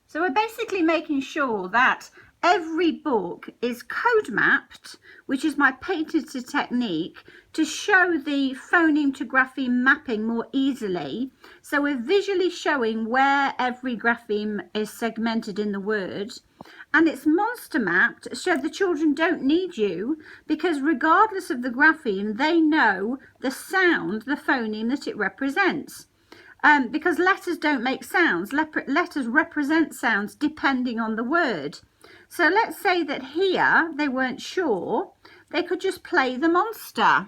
So we're basically making sure that every book is code mapped, which is my patented technique to show the phoneme to grapheme mapping more easily. So we're visually showing where every grapheme is segmented in the word, and it's monster mapped so the children don't need you, because regardless of the grapheme, they know the sound, the phoneme that it represents. Because letters don't make sounds, letters represent sounds depending on the word. So let's say that here they weren't sure, they could just play the monster.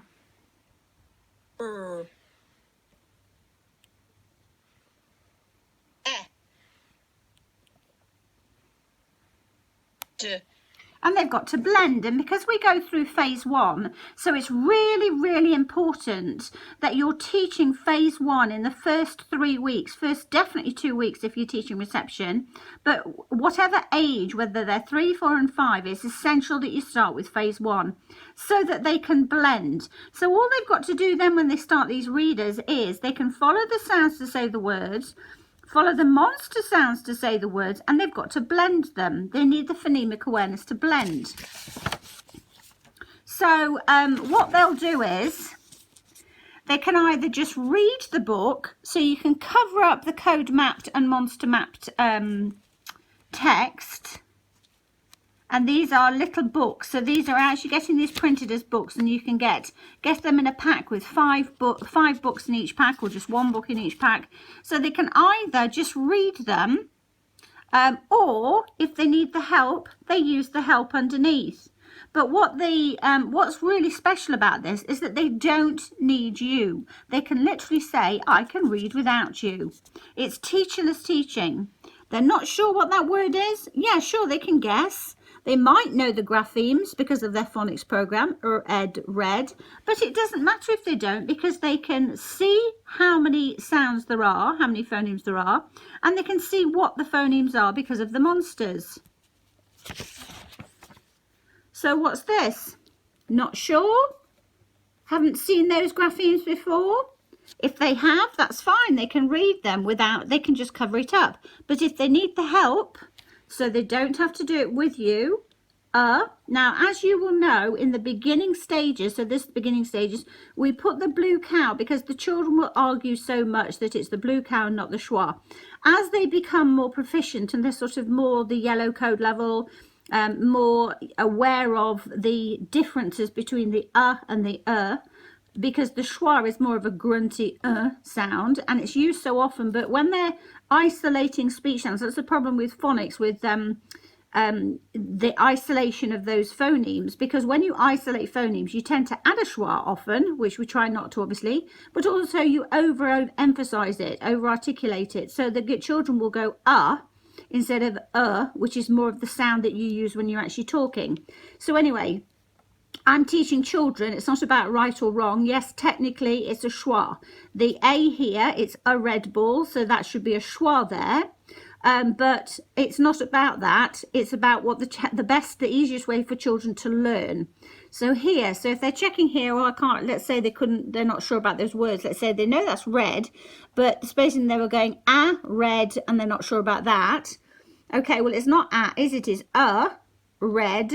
And they've got to blend, and because we go through phase 1, so it's really important that you're teaching phase 1 in the first 3 weeks, first definitely 2 weeks if you're teaching reception, but whatever age, whether they're 3, 4 and 5, it's essential that you start with phase 1 so that they can blend. So all they've got to do then when they start these readers is they can follow the sounds to say the words, follow the monster sounds to say the words, and they've got to blend them. They need the phonemic awareness to blend. So what they'll do is they can either just read the book, so you can cover up the code mapped and monster mapped text. And these are little books, so these are actually getting these printed as books, and you can get them in a pack with five books in each pack, or just 1 book in each pack. So they can either just read them, or if they need the help, they use the help underneath. But what's really special about this is that they don't need you. They can literally say, I can read without you. It's teacherless teaching. They're not sure what that word is. Yeah, sure, they can guess. They might know the graphemes because of their phonics program, read, but it doesn't matter if they don't, because they can see how many sounds there are, how many phonemes there are, and they can see what the phonemes are because of the monsters. So what's this? Not sure? Haven't seen those graphemes before? If they have, that's fine. They can read them without, they can just cover it up. But if they need the help, so they don't have to do it with you. Now, as you will know, in the beginning stages, so this beginning stages, we put the blue cow because the children will argue so much that it's the blue cow and not the schwa. As they become more proficient and they're sort of more the yellow code level, more aware of the differences between the and the because the schwa is more of a grunty sound, and it's used so often, but when they're isolating speech sounds, that's the problem with phonics, with the isolation of those phonemes, because when you isolate phonemes you tend to add a schwa often, which we try not to obviously, but also you overemphasize it, over articulate it, so the children will go instead of which is more of the sound that you use when you're actually talking. So anyway, I'm teaching children, it's not about right or wrong. Yes, technically it's a schwa. The A here, it's a red ball, so that should be a schwa there. But it's not about that. It's about what the easiest way for children to learn. So here, so if they're checking here, or I can't, let's say they're not sure about those words. Let's say they know that's red, but supposing they were going red, and they're not sure about that. Okay, well, it's not is it? Is red,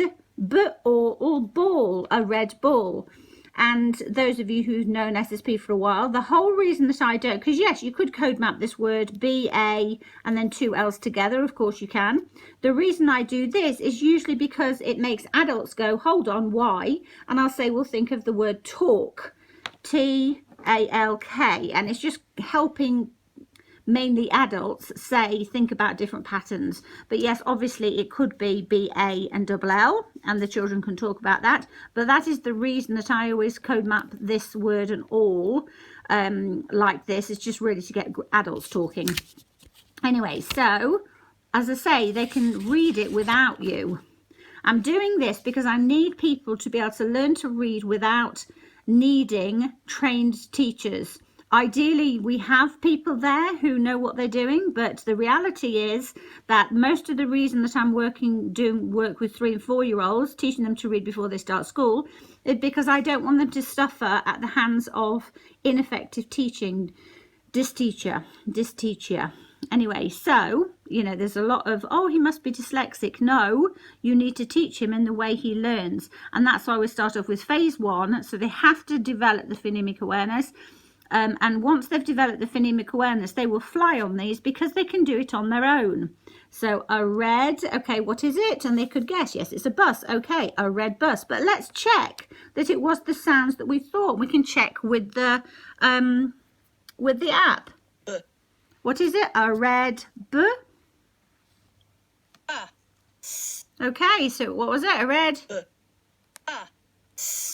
or ball, a red ball. And those of you who've known SSP for a while, the whole reason that I don't, because yes, you could code map this word BA and then 2 L's together, of course you can. The reason I do this is usually because it makes adults go, hold on, why? And I'll say, well, think of the word talk, T-A-L-K, and it's just helping mainly adults think about different patterns. But yes, obviously it could be BA and double L, and the children can talk about that, but that is the reason that I always code map this word and all like this. It's just really to get adults talking. Anyway, so as I say, they can read it without you. I'm doing this because I need people to be able to learn to read without needing trained teachers. Ideally, we have people there who know what they're doing, but the reality is that most of the reason that I'm doing work with 3 and 4-year-olds, teaching them to read before they start school, is because I don't want them to suffer at the hands of ineffective teaching. This teacher. Anyway, so, you know, there's a lot of, oh, he must be dyslexic. No, you need to teach him in the way he learns. And that's why we start off with phase 1. So they have to develop the phonemic awareness. And once they've developed the phonemic awareness, they will fly on these because they can do it on their own. So a red, okay, what is it? And they could guess, yes, it's a bus. Okay, a red bus. But let's check that it was the sounds that we thought. We can check with the app. What is it? A red b. Okay, so what was it? A red?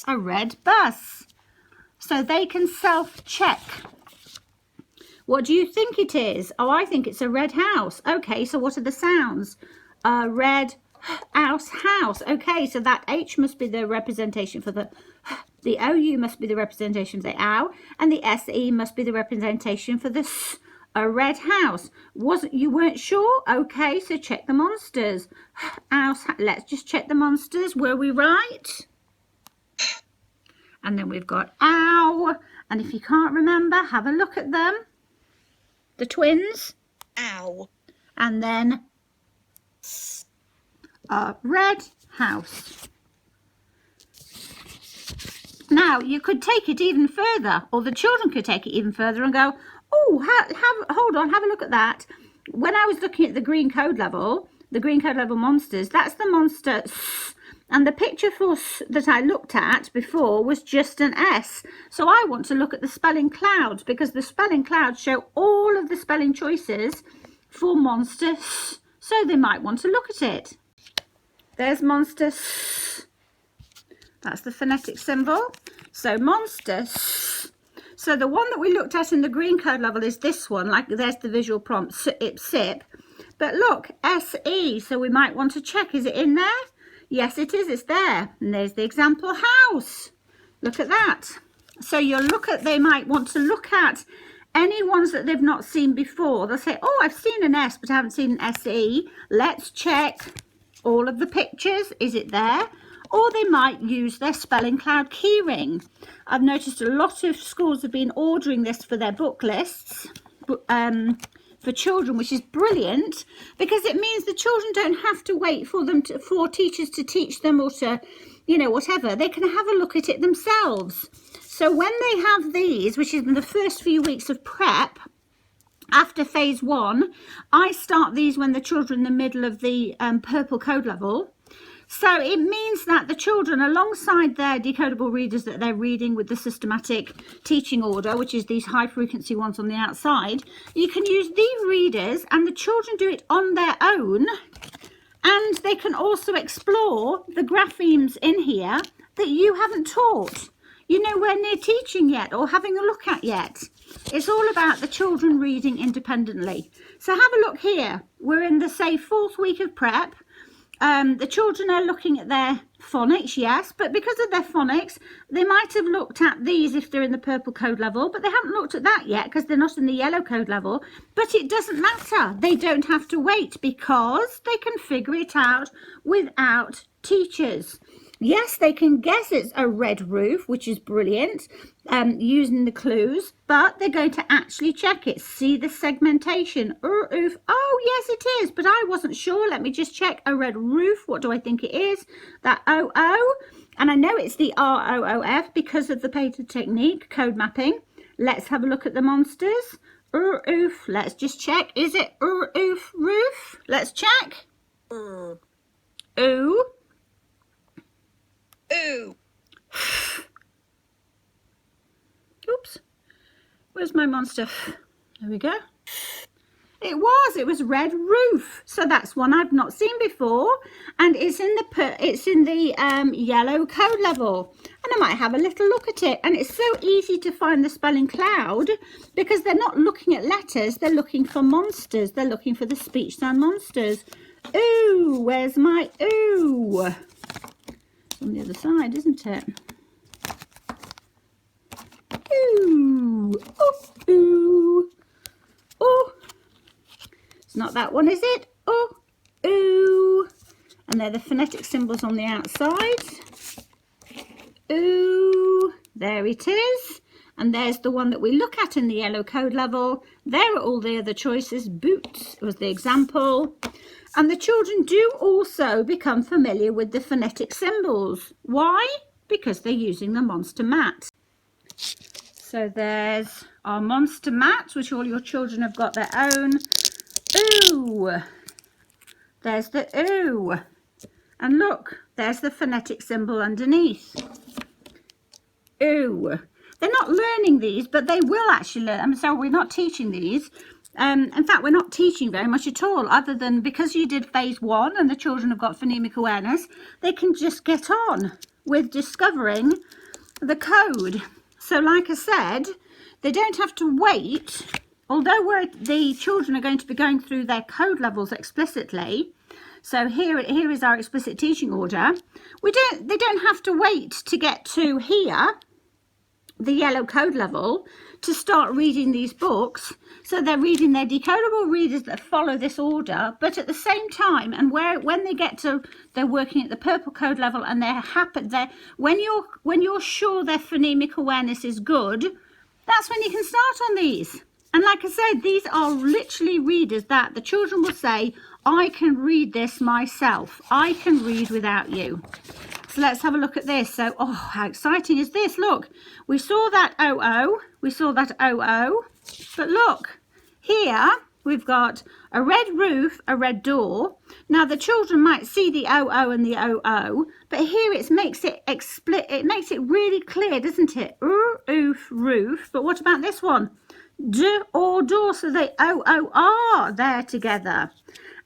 A red bus. So they can self-check. What do you think it is? Oh, I think it's a red house. Okay, so what are the sounds? A red house. Okay, so that H must be the representation for the OU must be the representation for the ow, and the SE must be the representation for the S. A red house. You weren't sure? Okay, so check the monsters. House. Let's just check the monsters. Were we right? And then we've got ow. And if you can't remember, have a look at them. The twins. Ow. And then a red house. Now, you could take it even further, or the children could take it even further and go, oh, hold on, have a look at that. When I was looking at the green code level monsters, that's the monster S. And the picture for S that I looked at before was just an S. So I want to look at the spelling clouds, because the spelling clouds show all of the spelling choices for monster S. So they might want to look at it. There's monster S. That's the phonetic symbol. So monster S. So the one that we looked at in the green code level is this one. Like, there's the visual prompt, sip. But look, SE. So we might want to check, is it in there? Yes, it is. It's there. And there's the example house. Look at that. So they might want to look at any ones that they've not seen before. They'll say, oh, I've seen an S, but I haven't seen an SE. Let's check all of the pictures. Is it there? Or they might use their spelling cloud keyring. I've noticed a lot of schools have been ordering this for their book lists for children, which is brilliant, because it means the children don't have to wait for teachers to teach them, or to, whatever. They can have a look at it themselves. So when they have these, which is in the first few weeks of prep, after phase 1, I start these when the children are in the middle of the purple code level. So it means that the children, alongside their decodable readers that they're reading with the systematic teaching order, which is these high frequency ones on the outside, you can use these readers and the children do it on their own. And they can also explore the graphemes in here that you haven't taught, nowhere near teaching yet or having a look at yet. It's all about the children reading independently. So have a look here. We're in the, say, 4th week of prep. The children are looking at their phonics, yes, but because of their phonics, they might have looked at these if they're in the purple code level, but they haven't looked at that yet because they're not in the yellow code level. But it doesn't matter. They don't have to wait because they can figure it out without teachers. Yes, they can guess it's a red roof, which is brilliant, using the clues, but they're going to actually check it. See the segmentation. Oof. Oh, yes, it is, but I wasn't sure. Let me just check. A red roof. What do I think it is? That OO. And I know it's the ROOF because of the patent technique, code mapping. Let's have a look at the monsters. Oof. Let's just check. Is it oof roof? Let's check. Ooh. Ooh. Oops. Where's my monster? There we go. It was red roof. So that's one I've not seen before, and it's in the yellow code level. And I might have a little look at it. And it's so easy to find the spelling cloud because they're not looking at letters, they're looking for monsters. They're looking for the speech sound monsters. Ooh, where's my ooh? On the other side, isn't it? Ooh, oh, ooh, oh. It's not that one, is it? Oh, ooh. And they're the phonetic symbols on the outside. Ooh, there it is. And there's the one that we look at in the yellow code level. There are all the other choices. Boots was the example. And the children do also become familiar with the phonetic symbols. Why? Because they're using the monster mat. So there's our monster mat, which all your children have got their own. Ooh. There's the ooh. And look, there's the phonetic symbol underneath. Ooh. They're not learning these, but they will actually learn. So we're not teaching these. In fact, we're not teaching very much at all, other than because you did phase 1 and the children have got phonemic awareness, they can just get on with discovering the code. So like I said, they don't have to wait. Although the children are going to be going through their code levels explicitly. So here is our explicit teaching order. They don't have to wait to get to here, the yellow code level, to start reading these books. So they're reading their decodable readers that follow this order, but at the same time, and when they get to, they're working at the purple code level, and they're happy. When you're sure their phonemic awareness is good, that's when you can start on these. And like I said, these are literally readers that the children will say, I can read this myself. I can read without you. So let's have a look at this. So, oh, how exciting is this? Look, we saw that OO. We saw that OO. But look, here we've got a red roof, a red door. Now, the children might see the OO and the OO, but here it makes it really clear, doesn't it? Oof, roof. But what about this one? D or door, so they O-O-R there together.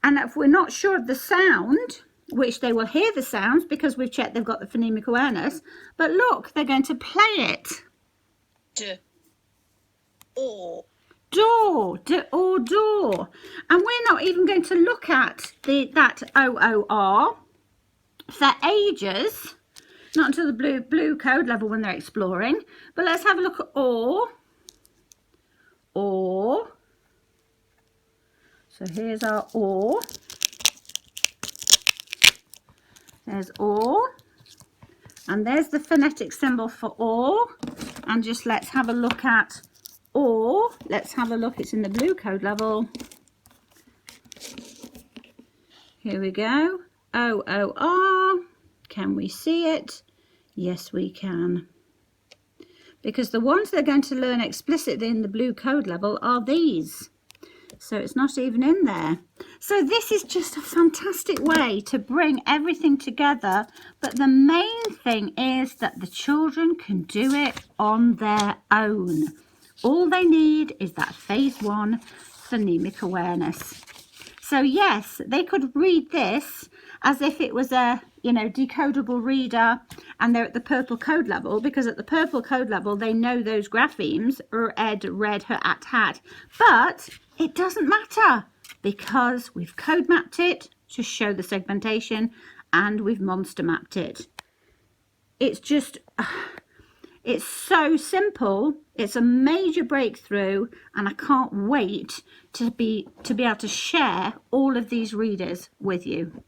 And if we're not sure of the sound, which they will hear the sounds because we've checked they've got the phonemic awareness, but look, they're going to play it. D or door, d or door. And we're not even going to look at that O-O-R for ages, not until the blue code level when they're exploring. But let's have a look at or. So here's our or. There's or. And there's the phonetic symbol for or. And just let's have a look at or. Let's have a look. It's in the blue code level. Here we go. O-O-R. Can we see it? Yes, we can. Because the ones they're going to learn explicitly in the blue code level are these. So it's not even in there. So this is just a fantastic way to bring everything together. But the main thing is that the children can do it on their own. All they need is that phase 1 phonemic awareness. So yes, they could read this as if it was a, decodable reader, and they're at the purple code level, because at the purple code level they know those graphemes, ed, red, hat. But it doesn't matter because we've code mapped it to show the segmentation and we've monster mapped it. It's just, it's so simple. It's a major breakthrough, and I can't wait to be able to share all of these readers with you.